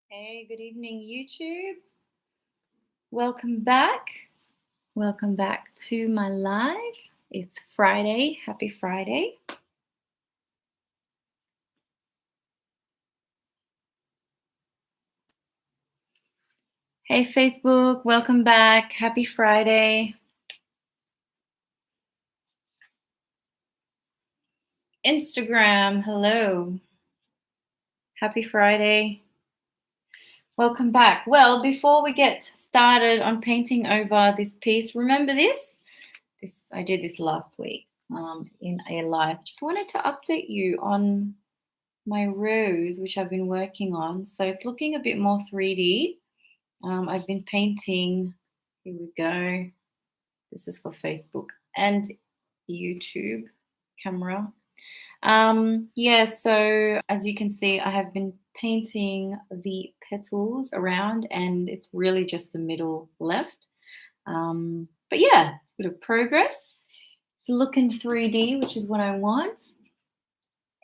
Hey, good evening, YouTube. Welcome back. Welcome back to my live. It's Friday. Happy Friday. Hey, Facebook. Welcome back. Happy Friday. Instagram. Hello. Happy Friday. Welcome back. Well, before we get started on painting over this piece, remember this? I did this last week in a live. Just wanted to update you on my rose, which I've been working on. So it's looking a bit more 3D. I've been painting. Here we go. This is for Facebook and YouTube camera. Yeah, so as you can see, I have been painting the petals around, and it's really just the middle left. But yeah, it's a bit of progress. It's looking 3D, which is what I want.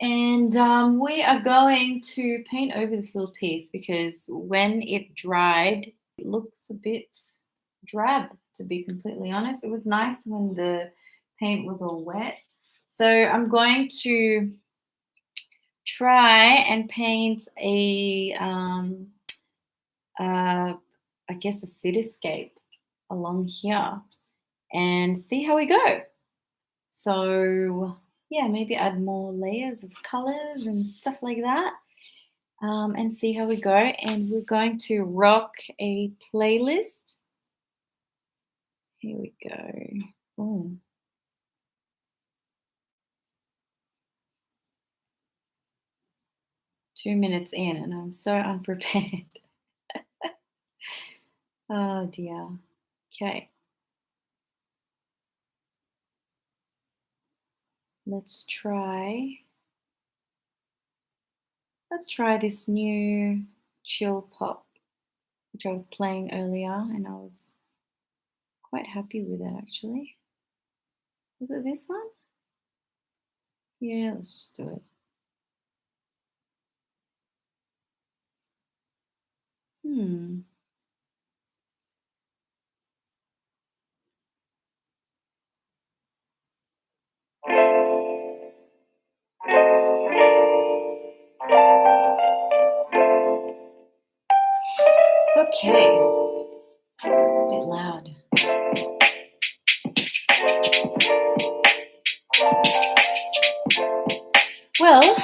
And we are going to paint over this little piece because when it dried, it looks a bit drab, to be completely honest. It was nice when the paint was all wet. So I'm going to try and paint I guess a cityscape along here and see how we go. So yeah, maybe add more layers of colors and stuff like that, and see how we go. And we're going to rock a playlist. Here we go. Ooh. Two minutes in and I'm so unprepared. Oh dear. Okay. Let's try this new chill pop, which I was playing earlier, and I was quite happy with it actually. Was it this one? Yeah, let's just do it. Okay. A bit loud. Well,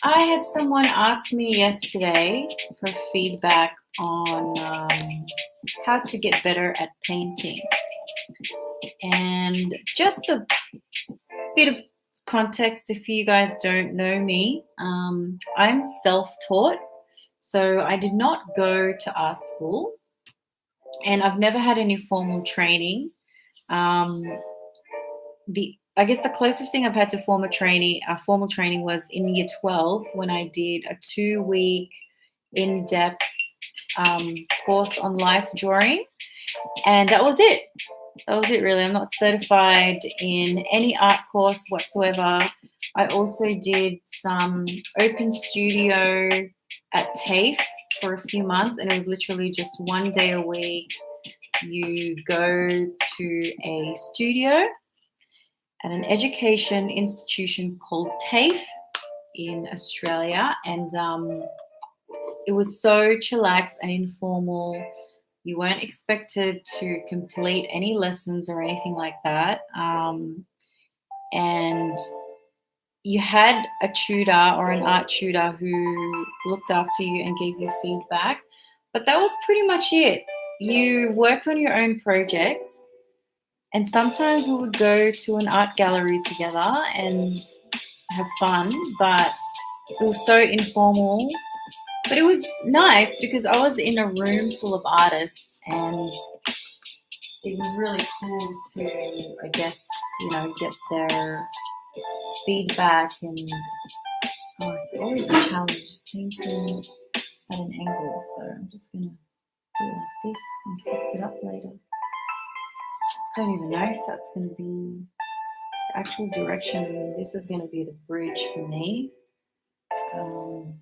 I had someone ask me yesterday for feedback on how to get better at painting. And just a bit of context if you guys don't know me, I'm self-taught. So I did not go to art school and I've never had any formal training. I guess the closest thing I've had to formal training was in year 12 when I did a 2-week in-depth course on life drawing, and that was it. That was it, really. I'm not certified in any art course whatsoever. I also did some open studio at TAFE for a few months, and it was literally just 1 day a week. You go to a studio at an education institution called TAFE in Australia, and it was so chillax and informal. You weren't expected to complete any lessons or anything like that, and you had a tutor or an art tutor who looked after you and gave you feedback, but that was pretty much it. You worked on your own projects, and sometimes we would go to an art gallery together and have fun, but it was so informal. But it was nice because I was in a room full of artists, and it was really cool to, I guess, get their feedback. And it's always a challenge painting at an angle, so I'm just gonna do it like this and fix it up later. Don't even know if that's going to be the actual direction. I mean, this is going to be the bridge for me. Um,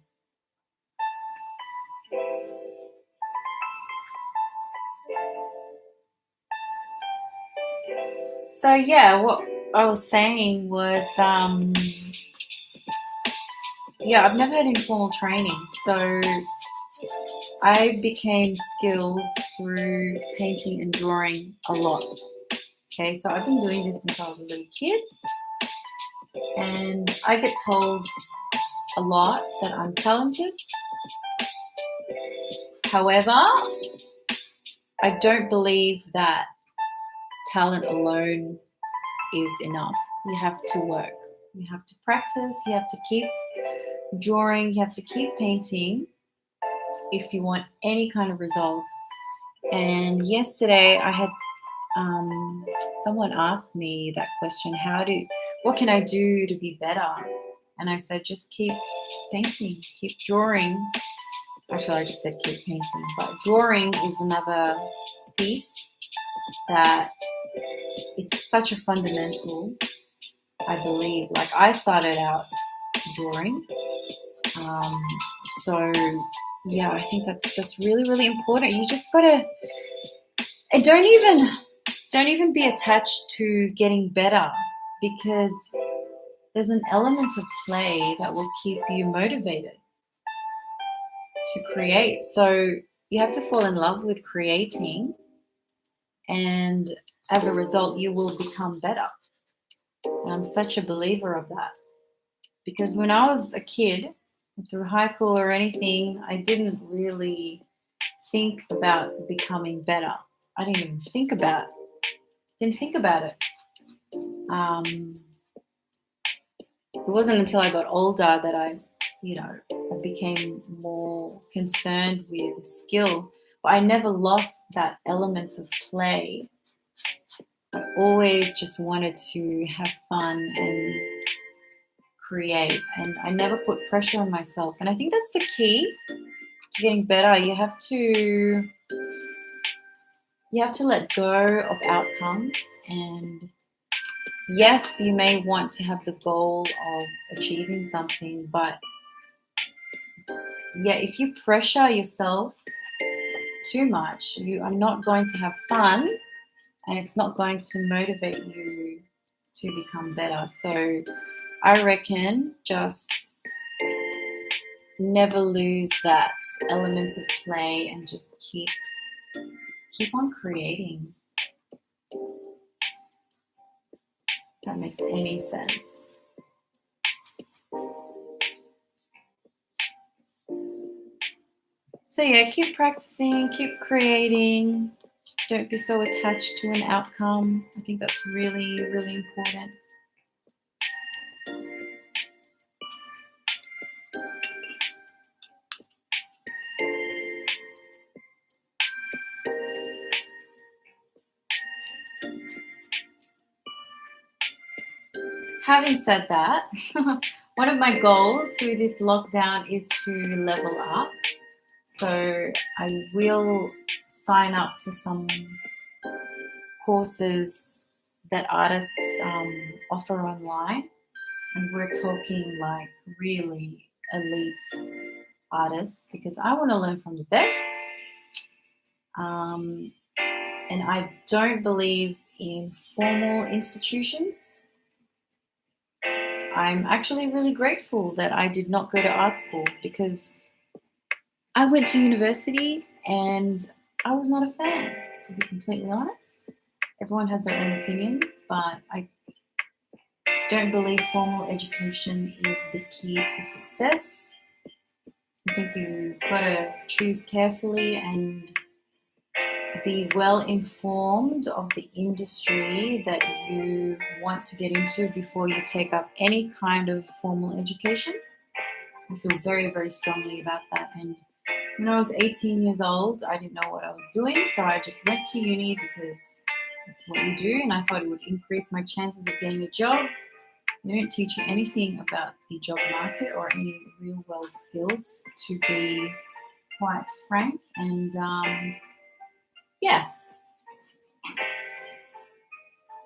so yeah, what I was saying was, yeah, I've never had informal training, so I became skilled through painting and drawing a lot. Okay, so I've been doing this since I was a little kid, and I get told a lot that I'm talented. However, I don't believe that talent alone is enough. You have to work, you have to practice, you have to keep drawing, you have to keep painting if you want any kind of result. And yesterday I had someone asked me that question, what can I do to be better? And I said, just keep painting, keep drawing. Actually, I just said keep painting, but drawing is another piece that it's such a fundamental, I believe. Like, I started out drawing. So yeah, I think that's really, really important. You just gotta, and don't even be attached to getting better, because there's an element of play that will keep you motivated to create. So you have to fall in love with creating, and as a result, you will become better. And I'm such a believer of that, because when I was a kid, through high school or anything, I didn't really think about becoming better. I didn't even think about it. It wasn't until I got older that I became more concerned with skill. But I never lost that element of play. I always just wanted to have fun and create, and I never put pressure on myself. And I think that's the key to getting better. You have to let go of outcomes, and yes, you may want to have the goal of achieving something, but yeah, if you pressure yourself too much, you are not going to have fun, and it's not going to motivate you to become better. So I reckon just never lose that element of play and just keep on creating. If that makes any sense. So yeah, keep practicing, keep creating. Don't be so attached to an outcome. I think that's really, really important. Having said that, one of my goals through this lockdown is to level up. So I will sign up to some courses that artists offer online. And we're talking like really elite artists, because I want to learn from the best. And I don't believe in formal institutions. I'm actually really grateful that I did not go to art school, because I went to university and I was not a fan, to be completely honest. Everyone has their own opinion, but I don't believe formal education is the key to success. I think you've got to choose carefully and be well informed of the industry that you want to get into before you take up any kind of formal education. I feel very, very strongly about that. And when I was 18 years old, I didn't know what I was doing, so I just went to uni because that's what you do, and I thought it would increase my chances of getting a job. They don't teach you anything about the job market or any real world skills, to be quite frank. And yeah.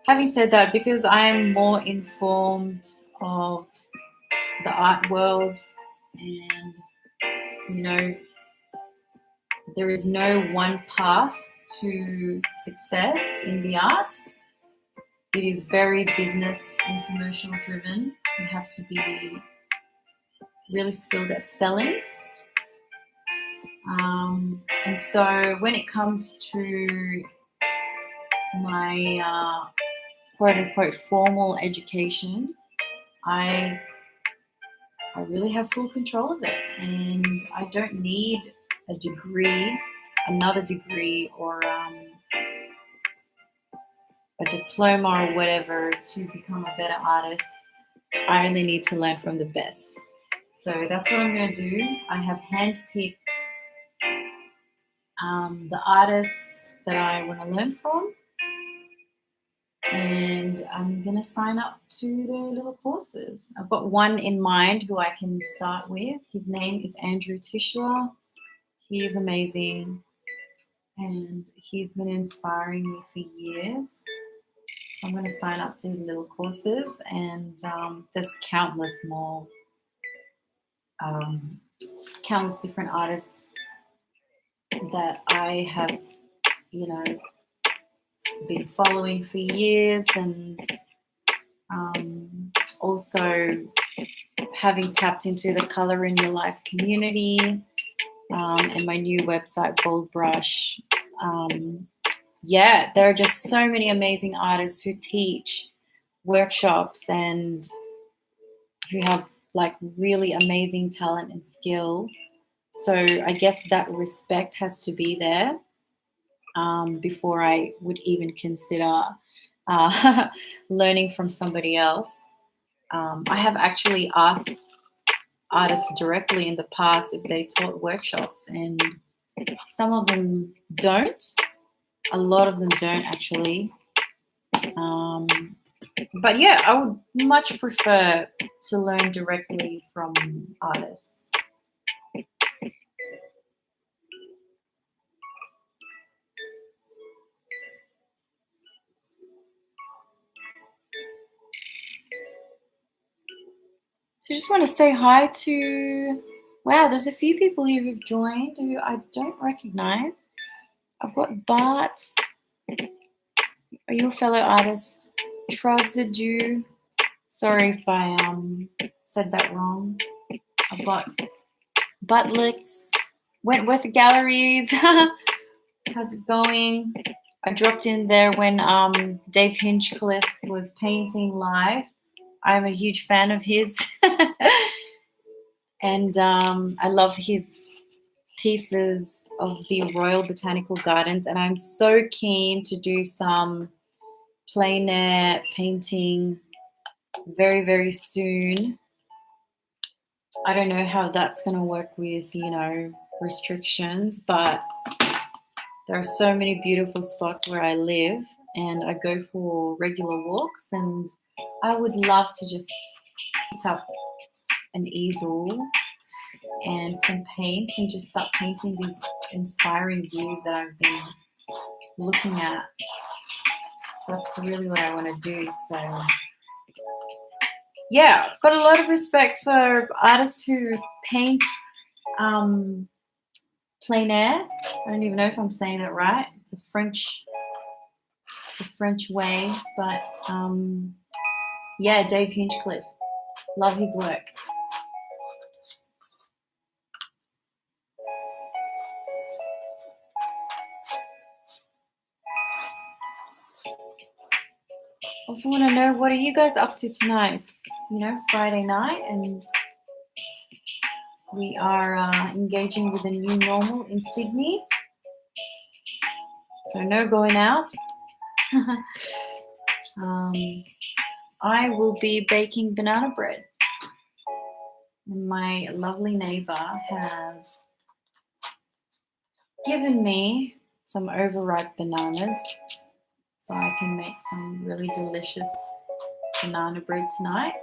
Having said that, because I'm more informed of the art world, And, you know, there is no one path to success in the arts. It is very business and commercial driven. You have to be really skilled at selling. And so when it comes to my quote unquote formal education, I really have full control of it, and I don't need a degree, another degree, or a diploma or whatever to become a better artist. I only need to learn from the best. So that's what I'm going to do. I have handpicked the artists that I want to learn from, and I'm going to sign up to their little courses. I've got one in mind who I can start with. His name is Andrew Tischler. He is amazing, and he's been inspiring me for years. So I'm going to sign up to his little courses, and there's countless more, countless different artists that I have, you know, been following for years, and also having tapped into the Color in Your Life community, and my new website, Bold Brush. Yeah, there are just so many amazing artists who teach workshops and who have like really amazing talent and skill. So I guess that respect has to be there before I would even consider learning from somebody else. I have actually asked artists directly in the past if they taught workshops, and some of them don't. A lot of them don't actually. But yeah, I would much prefer to learn directly from artists. So just want to say hi to, wow, there's a few people here who've joined who I don't recognize. I've got Bart. Are you a fellow artist? Trazadu. Sorry if I said that wrong. I've got Butlix. Wentworth Galleries. How's it going? I dropped in there when Dave Hinchcliffe was painting live. I'm a huge fan of his. And I love his pieces of the Royal Botanical Gardens, and I'm so keen to do some plein air painting very, very soon. I don't know how that's going to work with, you know, restrictions, but there are so many beautiful spots where I live, and I go for regular walks, and I would love to just pick up an easel and some paint and just start painting these inspiring views that I've been looking at. That's really what I want to do. So yeah, got a lot of respect for artists who paint plein air. I don't even know if I'm saying that right. It's a French way, but yeah, Dave Hinchcliffe, love his work. Also want to know, what are you guys up to tonight? It's, you know, Friday night, and we are engaging with a new normal in Sydney. So no going out. I will be baking banana bread. My lovely neighbor has given me some overripe bananas, so I can make some really delicious banana bread tonight.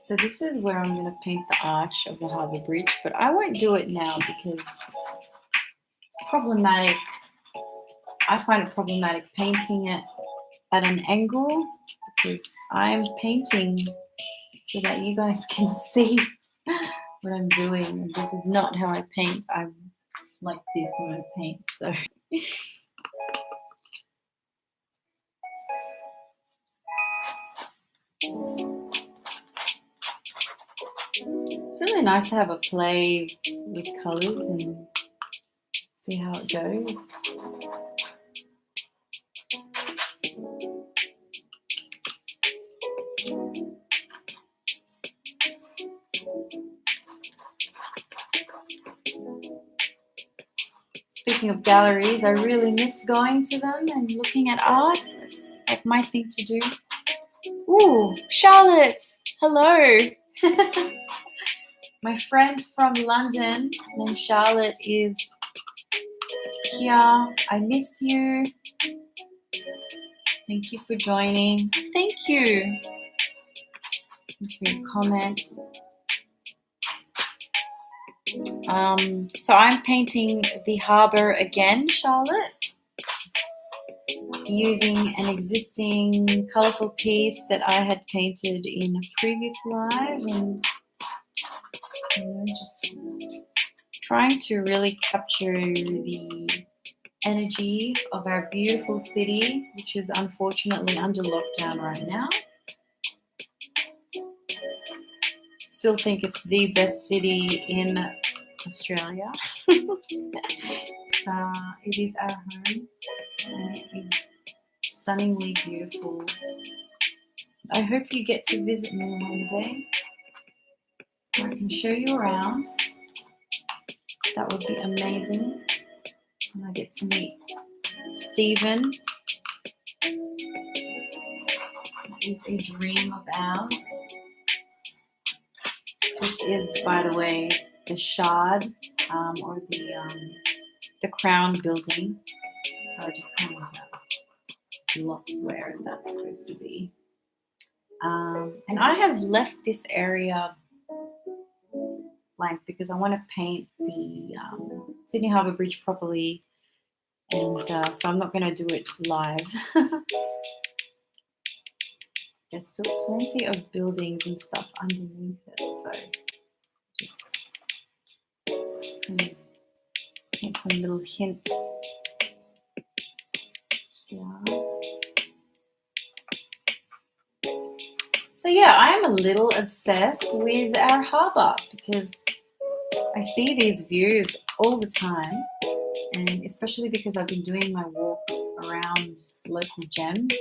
So this is where I'm going to paint the arch of the harbour bridge, but I won't do it now because it's problematic I find it problematic painting it at an angle because I'm painting so that you guys can see what I'm doing. And this is not how I paint. I'm like this when I paint. So it's really nice to have a play with colors and see how it goes. Speaking of galleries, I really miss going to them and looking at art. It's like my thing to do. Ooh, Charlotte, hello. My friend from London named Charlotte is here. I miss you. Thank you for joining. Thank you. Thanks for your comments. So I'm painting the harbour again, Charlotte. Just using an existing colourful piece that I had painted in a previous live, and just trying to really capture the energy of our beautiful city, which is unfortunately under lockdown right now. Still think it's the best city in Australia. It is our home and it is stunningly beautiful. I hope you get to visit me one day so I can show you around. That would be amazing. And I get to meet Stephen. That is a dream of ours. This is, by the way, the Shard, or the Crown building. So I just kind of look where that's supposed to be. And I have left this area blank because I want to paint the Sydney Harbour Bridge properly, and so I'm not going to do it live. There's still plenty of buildings and stuff underneath it, so just kind of paint some little hints here. So yeah, I'm a little obsessed with our harbour because I see these views all the time, and especially because I've been doing my walks around local gems,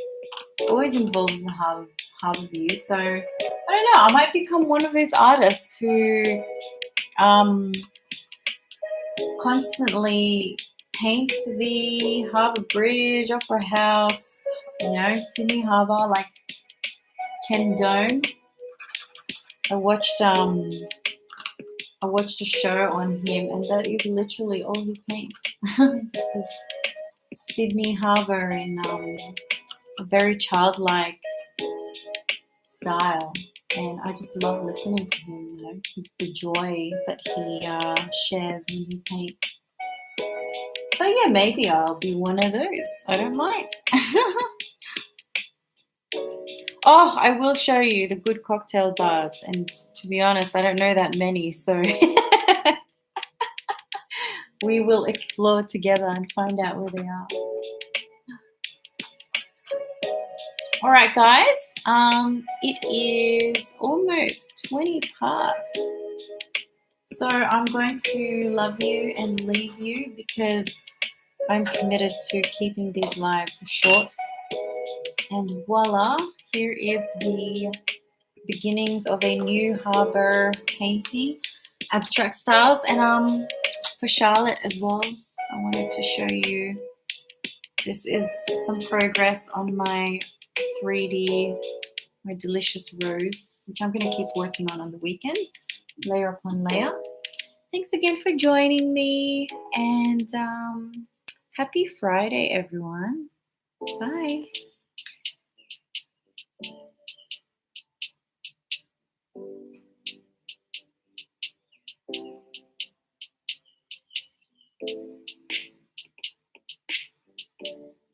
it always involves the harbour view. So I don't know, I might become one of those artists who constantly paint the Harbour Bridge, Opera House, Sydney Harbour, like Ken Dome. I watched a show on him, and that is literally all he paints. Just this Sydney Harbour in a very childlike style, and I just love listening to him. The joy that he shares when he paints. So yeah, maybe I'll be one of those. I don't mind. Oh, I will show you the good cocktail bars, and to be honest, I don't know that many, so we will explore together and find out where they are. All right, guys, it is almost 20 past, so I'm going to love you and leave you because I'm committed to keeping these lives short. And voila, here is the beginnings of a new harbour painting, abstract styles. And for Charlotte as well, I wanted to show you, this is some progress on my 3D, my delicious rose, which I'm going to keep working on the weekend, layer upon layer. Thanks again for joining me, and happy Friday, everyone. Bye.